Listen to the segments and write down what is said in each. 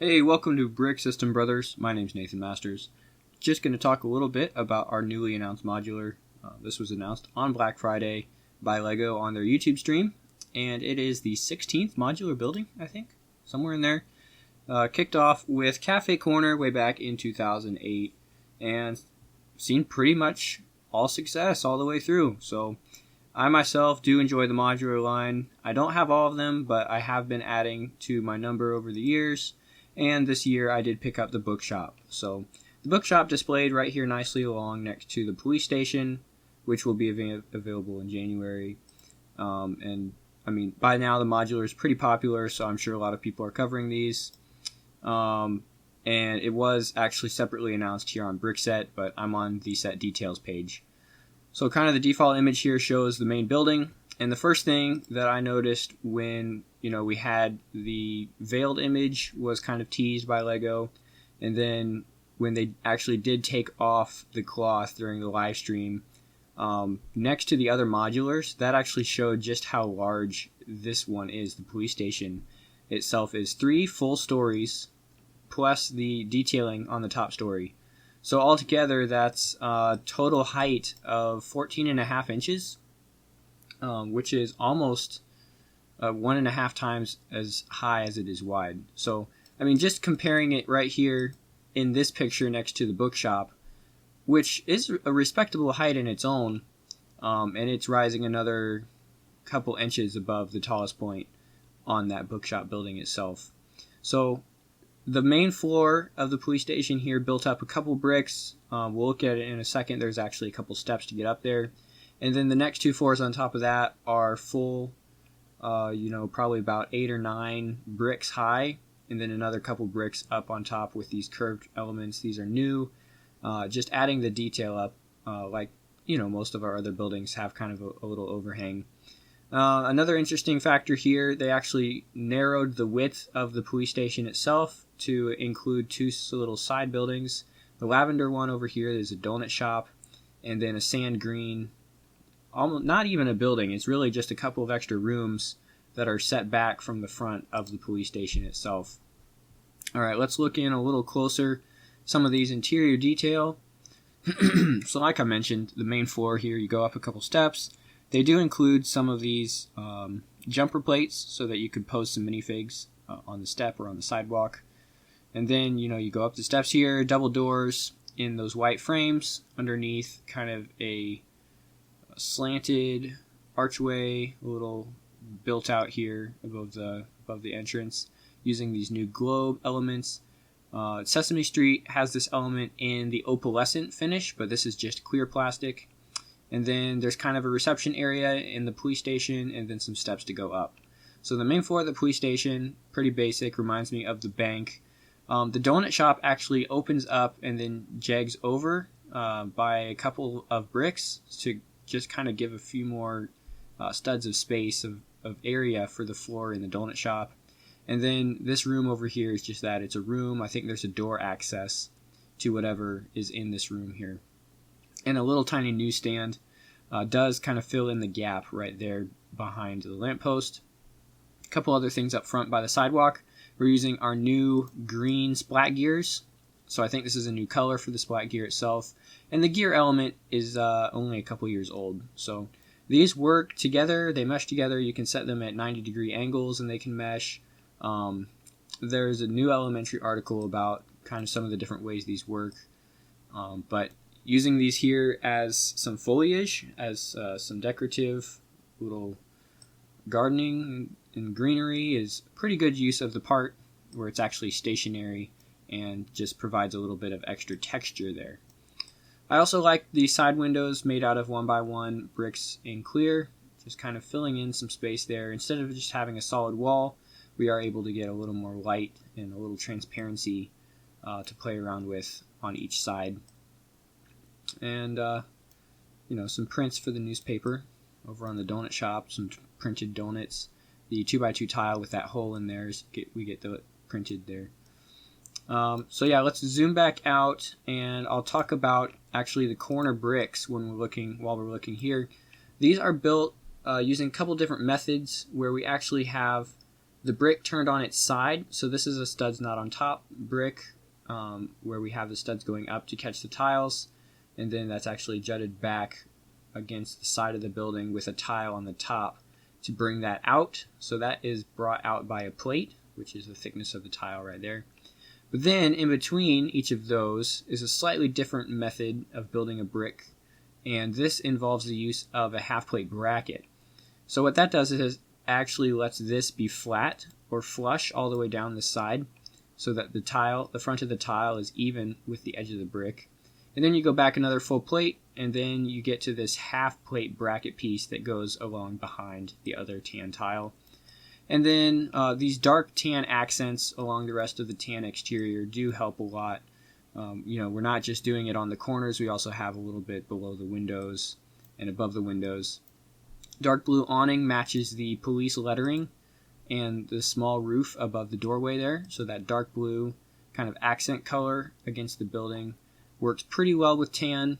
Hey, welcome to Brick System Brothers. My name's Nathan Masters. Just going to talk a little bit about our newly announced modular. This was announced on Black Friday by LEGO on their YouTube stream, and it is the 16th modular building, I think, somewhere in there. Kicked off with Cafe Corner way back in 2008, and seen pretty much all success all the way through. So I myself do enjoy the modular line. I don't have all of them, but I have been adding to my number over the years. And this year I did pick up the bookshop. So the bookshop displayed right here nicely along next to the police station, which will be available in January. And I mean, by now the modular is pretty popular, so I'm sure a lot of people are covering these. And it was actually separately announced here on Brickset, but I'm on the set details page. So kind of the default image here shows the main building. And the first thing that I noticed when, we had the veiled image was kind of teased by LEGO. And then when they actually did take off the cloth during the live stream, next to the other modulars, that actually showed just how large this one is. The police station itself is 3 full stories, plus the detailing on the top story. So altogether, that's a total height of 14.5 inches. Which is almost 1.5 times as high as it is wide. So, I mean, just comparing it right here in this picture next to the bookshop, which is a respectable height in its own, and it's rising another couple inches above the tallest point on that bookshop building itself. So, the main floor of the police station here built up a couple bricks. We'll look at it in a second. There's actually a couple steps to get up there. And then the next 2 floors on top of that are full, probably about 8 or 9 bricks high, and then another couple bricks up on top with these curved elements. These are new, just adding the detail up, like most of our other buildings have kind of a little overhang. Another interesting factor here, they actually narrowed the width of the police station itself to include 2 little side buildings. The lavender one over here is a donut shop, and then a sand green, almost not even a building, it's really just a couple of extra rooms that are set back from the front of the police station itself. Alright, let's look in a little closer some of these interior detail. So like I mentioned, the main floor here, you go up a couple steps. They do include some of these jumper plates so that you could post some minifigs on the step or on the sidewalk. And then, you go up the steps here, double doors in those white frames, underneath kind of a slanted archway, a little built out here above the entrance, using these new globe elements. Sesame Street has this element in the opalescent finish, but this is just clear plastic. And then there's kind of a reception area in the police station, and then some steps to go up. So the main floor of the police station, pretty basic, reminds me of the bank. The donut shop actually opens up and then jags over by a couple of bricks to just kind of give a few more studs of space of area for the floor in the donut shop. And then this room over here is just that. It's a room. I think there's a door access to whatever is in this room here. And a little tiny newsstand does kind of fill in the gap right there behind the lamppost. A couple other things up front by the sidewalk. We're using our new green splat gears. So I think this is a new color for the splat gear itself. And the gear element is only a couple years old. So these work together. They mesh together. You can set them at 90-degree angles and they can mesh. There's a new elementary article about kind of some of the different ways these work. But using these here as some foliage, as some decorative little gardening and greenery is pretty good use of the part where it's actually stationary and just provides a little bit of extra texture there. I also like the side windows made out of 1x1 bricks in clear, just kind of filling in some space there. Instead of just having a solid wall, we are able to get a little more light and a little transparency to play around with on each side. And, some prints for the newspaper over on the donut shop, some printed donuts. The 2x2 tile with that hole in there, we get the printed there. So yeah, let's zoom back out and I'll talk about actually the corner bricks while we're looking here. These are built using a couple different methods where we actually have the brick turned on its side. So this is a studs not on top brick, where we have the studs going up to catch the tiles, and then that's actually jutted back against the side of the building with a tile on the top to bring that out. So that is brought out by a plate, which is the thickness of the tile right there. But then in between each of those is a slightly different method of building a brick, and this involves the use of a half plate bracket. So what that does is actually lets this be flat or flush all the way down the side, so that the front of the tile is even with the edge of the brick. And then you go back another full plate, and then you get to this half plate bracket piece that goes along behind the other tan tile. And then these dark tan accents along the rest of the tan exterior do help a lot. We're not just doing it on the corners, we also have a little bit below the windows and above the windows. Dark blue awning matches the police lettering and the small roof above the doorway there, so that dark blue kind of accent color against the building works pretty well with tan.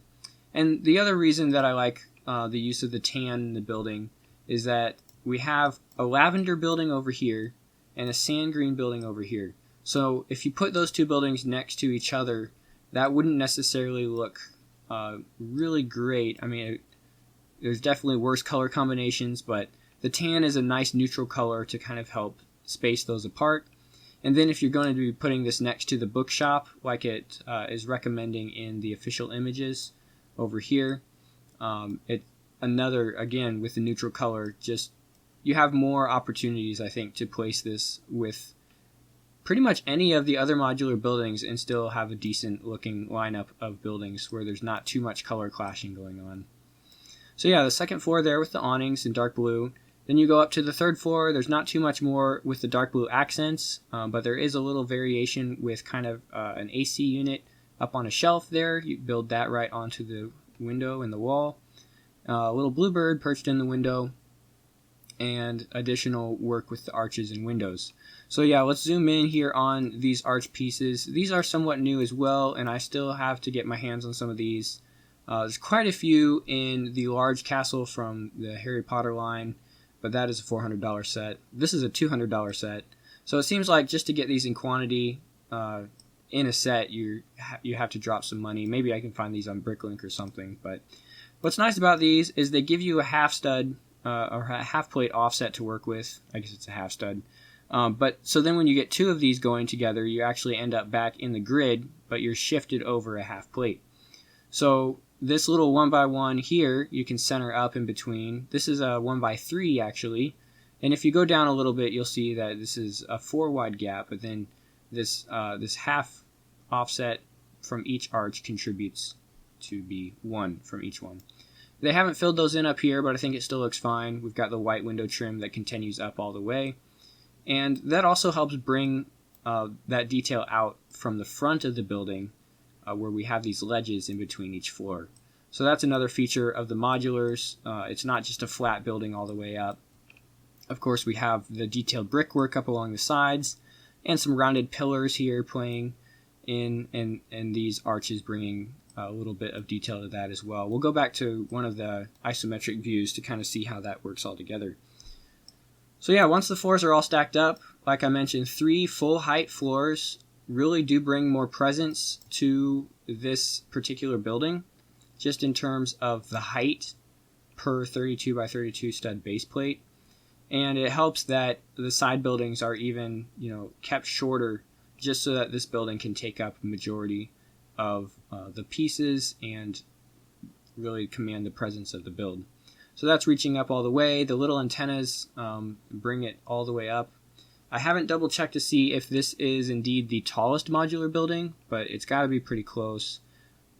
And the other reason that I like the use of the tan in the building is that we have a lavender building over here and a sand green building over here. So if you put those two buildings next to each other, that wouldn't necessarily look really great. I mean, there's definitely worse color combinations, but the tan is a nice neutral color to kind of help space those apart. And then if you're going to be putting this next to the bookshop, like it is recommending in the official images over here, again, with the neutral color, just you have more opportunities, I think, to place this with pretty much any of the other modular buildings and still have a decent looking lineup of buildings where there's not too much color clashing going on. So yeah, the second floor there with the awnings in dark blue. Then you go up to the third floor. There's not too much more with the dark blue accents, but there is a little variation with kind of an AC unit up on a shelf there. You build that right onto the window and the wall. A little bluebird perched in the window, and additional work with the arches and windows. So yeah, let's zoom in here on these arch pieces. These are somewhat new as well, and I still have to get my hands on some of these. There's quite a few in the large castle from the Harry Potter line, but that is a $400 set. This is a $200 set. So it seems like just to get these in quantity in a set, you have to drop some money. Maybe I can find these on Bricklink or something. But what's nice about these is they give you a half stud or a half plate offset to work with. I guess it's a half stud. But so then when you get two of these going together, you actually end up back in the grid, but you're shifted over a half plate. So this little 1x1 here, you can center up in between. This is a 1x3 actually. And if you go down a little bit, you'll see that this is a 4 wide gap, but then this half offset from each arch contributes to be 1 from each one. They haven't filled those in up here, but I think it still looks fine. We've got the white window trim that continues up all the way. And that also helps bring that detail out from the front of the building, where we have these ledges in between each floor. So that's another feature of the modulars. It's not just a flat building all the way up. Of course, we have the detailed brickwork up along the sides and some rounded pillars here playing in, and these arches bringing a little bit of detail to that as well. We'll go back to one of the isometric views to kind of see how that works all together. So yeah, once the floors are all stacked up, like I mentioned, 3 full height floors really do bring more presence to this particular building, just in terms of the height per 32 by 32 stud base plate. And it helps that the side buildings are even, kept shorter, just so that this building can take up a majority of the pieces and really command the presence of the build. So that's reaching up all the way. The little antennas bring it all the way up. I haven't double checked to see if this is indeed the tallest modular building, but it's got to be pretty close.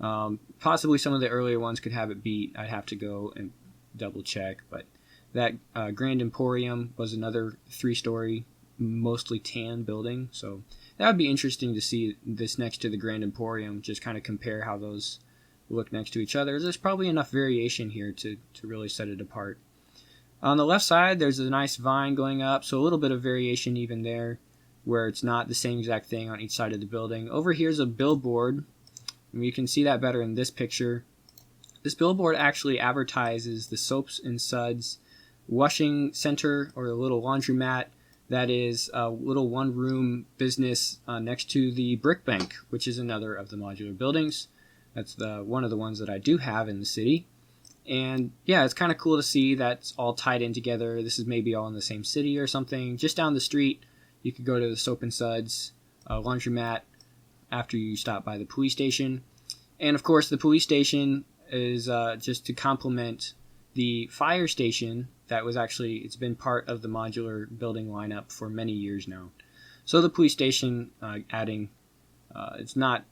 Possibly some of the earlier ones could have it beat. I'd have to go and double check, but that Grand Emporium was another 3-story, mostly tan building, so that would be interesting to see this next to the Grand Emporium, just kind of compare how those look next to each other. There's probably enough variation here to really set it apart. On the left side, there's a nice vine going up, so a little bit of variation even there, where it's not the same exact thing on each side of the building. Over here's a billboard, and you can see that better in this picture. This billboard actually advertises the Soaps and Suds washing center, or a little laundromat that is a little one-room business next to the Brick Bank, which is another of the modular buildings. That's one of the ones that I do have in the city. And yeah, it's kind of cool to see that's all tied in together. This is maybe all in the same city or something. Just down the street, you could go to the Soap and Suds laundromat after you stop by the police station. And of course, the police station is just to complement the fire station that was actually, it's been part of the modular building lineup for many years now. So the police station adding, it's not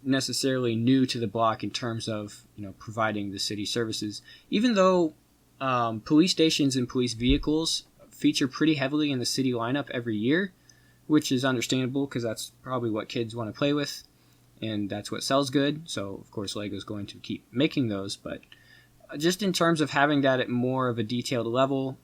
necessarily new to the block in terms of, providing the city services, even though police stations and police vehicles feature pretty heavily in the city lineup every year, which is understandable because that's probably what kids want to play with and that's what sells good. So of course Lego's going to keep making those, but just in terms of having that at more of a detailed level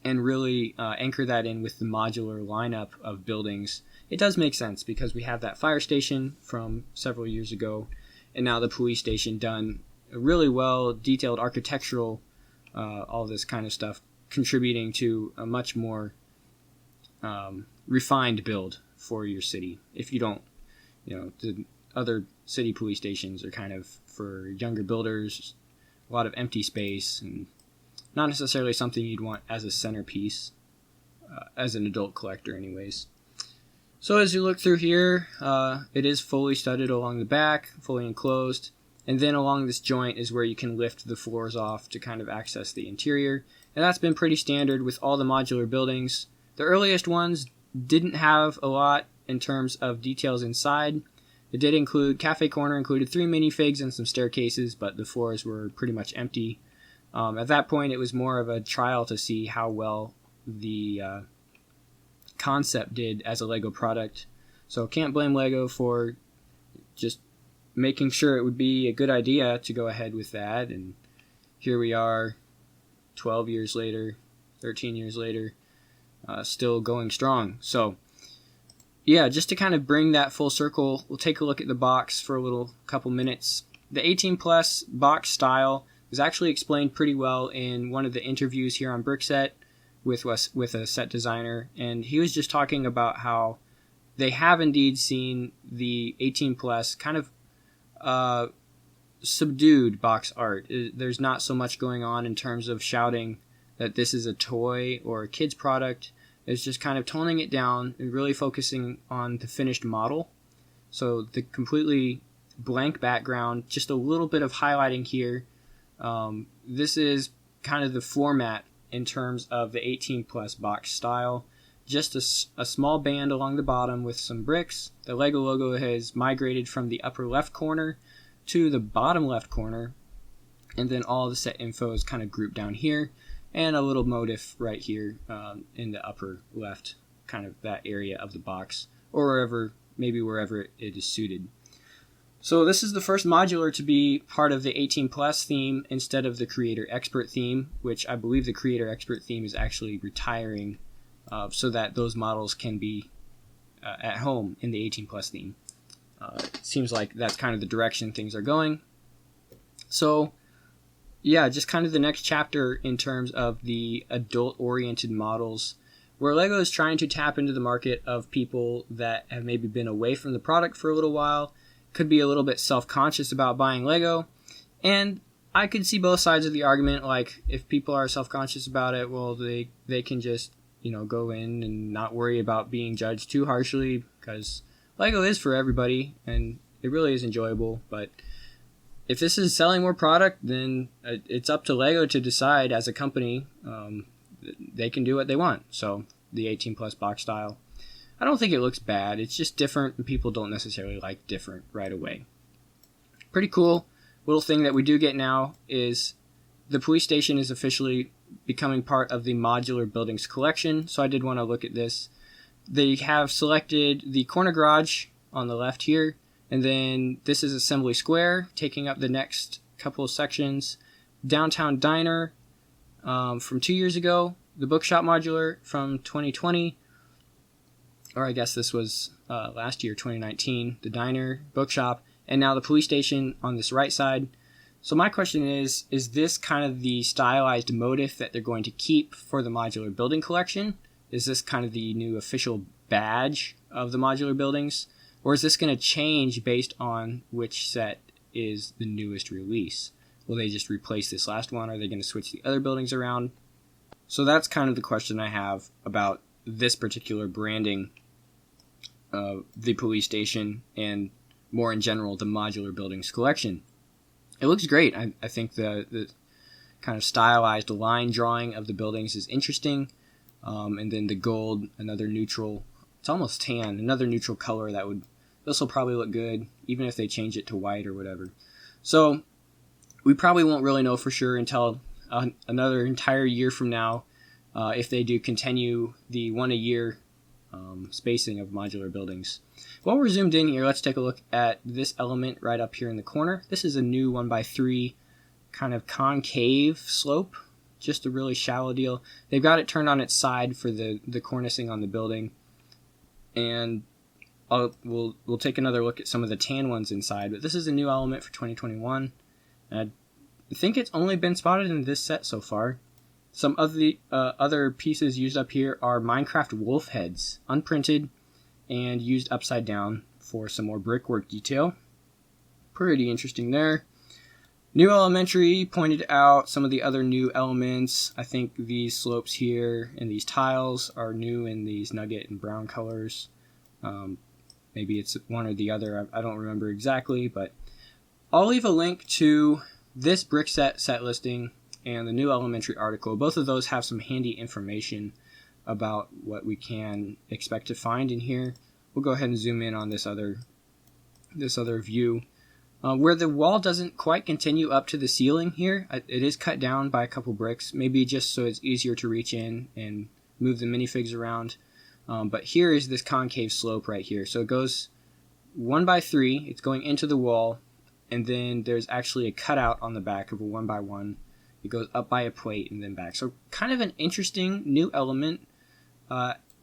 and really anchor that in with the modular lineup of buildings, it does make sense because we have that fire station from several years ago, and now the police station done really well, detailed architectural, all this kind of stuff, contributing to a much more refined build for your city. If you don't, the other city police stations are kind of for younger builders, a lot of empty space, and not necessarily something you'd want as a centerpiece as an adult collector anyways. So as you look through here, it is fully studded along the back, fully enclosed, and then along this joint is where you can lift the floors off to kind of access the interior. And that's been pretty standard with all the modular buildings. The earliest ones didn't have a lot in terms of details inside. It did include, Cafe Corner included 3 minifigs and some staircases, but the floors were pretty much empty. At that point, it was more of a trial to see how well the concept did as a Lego product. So can't blame Lego for just making sure it would be a good idea to go ahead with that. And here we are 12 years later, 13 years later, still going strong. So yeah, just to kind of bring that full circle, we'll take a look at the box for a couple minutes. The 18 plus box style was actually explained pretty well in one of the interviews here on Brickset with a set designer, and he was just talking about how they have indeed seen the 18 plus kind of subdued box art. There's not so much going on in terms of shouting that this is a toy or a kid's product. It's just kind of toning it down and really focusing on the finished model. So the completely blank background, just a little bit of highlighting here. This is kind of the format in terms of the 18 plus box style. Just a small band along the bottom with some bricks. The Lego logo has migrated from the upper left corner to the bottom left corner, and then all the set info is kind of grouped down here, and a little motif right here in the upper left, kind of that area of the box, or wherever it is suited. So this is the first modular to be part of the 18 plus theme instead of the Creator Expert theme, which I believe the Creator Expert theme is actually retiring so that those models can be at home in the 18 plus theme. It seems like that's kind of the direction things are going. So yeah, just kind of the next chapter in terms of the adult-oriented models, where Lego is trying to tap into the market of people that have maybe been away from the product for a little while, could be a little bit self-conscious about buying Lego, and I could see both sides of the argument. Like, if people are self-conscious about it, well, they can just, go in and not worry about being judged too harshly, because Lego is for everybody, and it really is enjoyable. But if this is selling more product, then it's up to Lego to decide as a company. They can do what they want. So the 18 plus box style, I don't think it looks bad. It's just different, and people don't necessarily like different right away. Pretty cool little thing that we do get now is the police station is officially becoming part of the modular buildings collection. So I did want to look at this. They have selected the corner garage on the left here, and then this is Assembly Square, taking up the next couple of sections. Downtown Diner from 2 years ago. The Bookshop Modular from 2020. Or I guess this was last year, 2019. The Diner, Bookshop, and now the police station on this right side. So my question is this kind of the stylized motif that they're going to keep for the modular building collection? Is this kind of the new official badge of the modular buildings? Or is this going to change based on which set is the newest release? Will they just replace this last one? Are they going to switch the other buildings around? So that's kind of the question I have about this particular branding of the police station and more in general the modular buildings collection. It looks great. I think the kind of stylized line drawing of the buildings is interesting. And then the gold, another neutral, it's almost tan, another neutral color this will probably look good, even if they change it to white or whatever. So we probably won't really know for sure until another entire year from now if they do continue the 1 a year spacing of modular buildings. While we're zoomed in here, let's take a look at this element right up here in the corner. This is a new 1x3 kind of concave slope, just a really shallow deal. They've got it turned on its side for the cornicing on the building, and we'll take another look at some of the tan ones inside, but this is a new element for 2021. I think it's only been spotted in this set so far. Some of the other pieces used up here are Minecraft wolf heads, unprinted and used upside down for some more brickwork detail. Pretty interesting there. New Elementary pointed out some of the other new elements. I think these slopes here and these tiles are new in these nugget and brown colors. Maybe it's one or the other. I don't remember exactly, but I'll leave a link to this brick set listing and the New Elementary article. Both of those have some handy information about what we can expect to find in here. We'll go ahead and zoom in on this other view. Where the wall doesn't quite continue up to the ceiling here, it is cut down by a couple bricks, maybe just so it's easier to reach in and move the minifigs around. But here is this concave slope right here. So it goes 1x3, it's going into the wall, and then there's actually a cutout on the back of a 1x1. It goes up by a plate and then back. So kind of an interesting new element.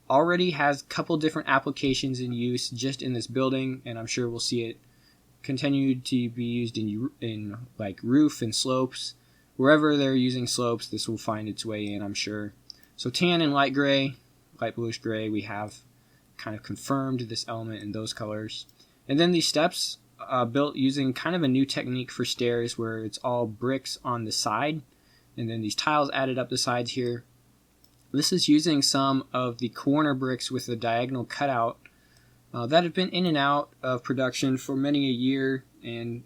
Already has a couple different applications in use just in this building, and I'm sure we'll see it continue to be used in like roof and slopes. Wherever they're using slopes, this will find its way in, I'm sure. So tan and light gray, light bluish gray, we have kind of confirmed this element in those colors. And then these steps built using kind of a new technique for stairs where it's all bricks on the side and then these tiles added up the sides here. This is using some of the corner bricks with the diagonal cutout that have been in and out of production for many a year and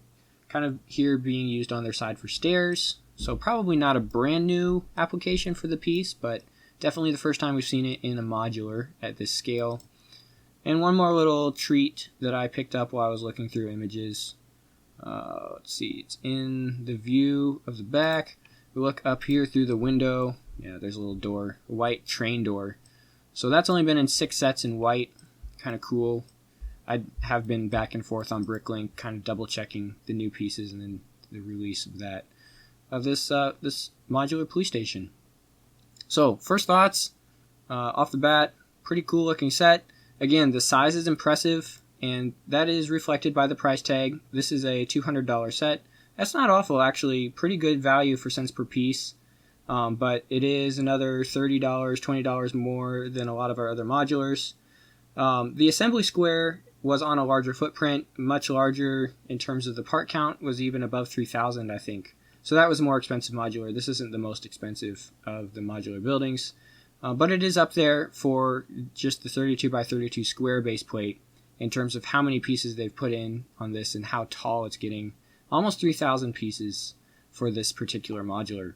kind of here being used on their side for stairs. So probably not a brand new application for the piece, but definitely the first time we've seen it in a modular at this scale. And one more little treat that I picked up while I was looking through images. Let's see, it's in the view of the back. We look up here through the window. Yeah, there's a little door, a white train door. So that's only been in 6 sets in white. Kind of cool. I have been back and forth on Bricklink, kind of double checking the new pieces and then the release of this modular police station. So first thoughts off the bat, pretty cool looking set. Again, the size is impressive, and that is reflected by the price tag. This is a $200 set. That's not awful, actually. Pretty good value for cents per piece. But it is another $30, $20 more than a lot of our other modulars. The assembly square was on a larger footprint, much larger in terms of the part count, was even above 3,000, I think. So that was a more expensive modular. This isn't the most expensive of the modular buildings, but it is up there for just the 32 by 32 square base plate in terms of how many pieces they've put in on this and how tall it's getting. Almost 3,000 pieces for this particular modular.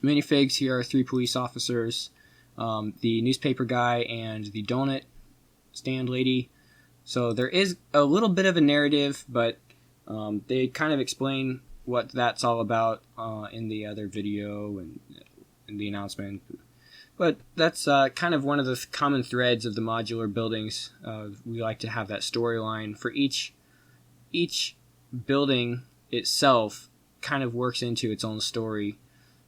Minifigs here are 3 police officers, the newspaper guy, and the donut stand lady. So there is a little bit of a narrative, but they kind of explain what that's all about in the other video and in the announcement. But that's kind of one of the common threads of the modular buildings. We like to have that storyline for each building itself kind of works into its own story.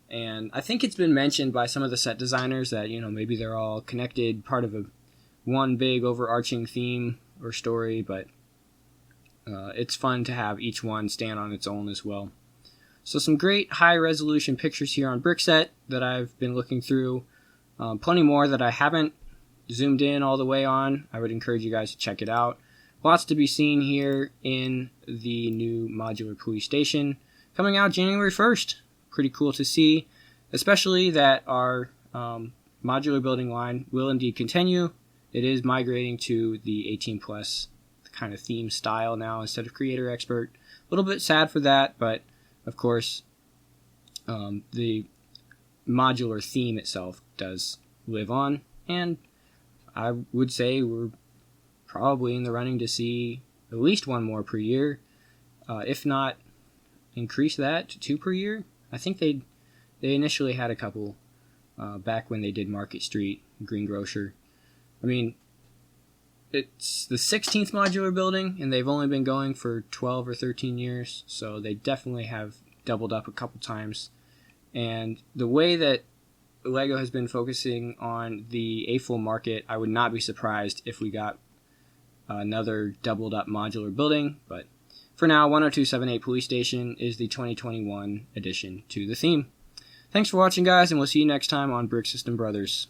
And I think it's been mentioned by some of the set designers that, maybe they're all connected, part of one big overarching theme or story, but it's fun to have each one stand on its own as well. So some great high resolution pictures here on Brickset that I've been looking through. Plenty more that I haven't zoomed in all the way on. I would encourage you guys to check it out. Lots to be seen here in the new modular police station coming out January 1st. Pretty cool to see, especially that our modular building line will indeed continue. It is migrating to the 18 plus kind of theme style now instead of creator expert. A little bit sad for that, but of course the modular theme itself does live on, and I would say we're probably in the running to see at least one more per year, if not increase that to 2 per year. I think they initially had a couple back when they did Market Street, Greengrocer. I mean, it's the 16th modular building, and they've only been going for 12 or 13 years, so they definitely have doubled up a couple times. And the way that LEGO has been focusing on the AFOL market, I would not be surprised if we got another doubled up modular building. But for now, 10278 Police Station is the 2021 addition to the theme. Thanks for watching, guys, and we'll see you next time on Brick System Brothers.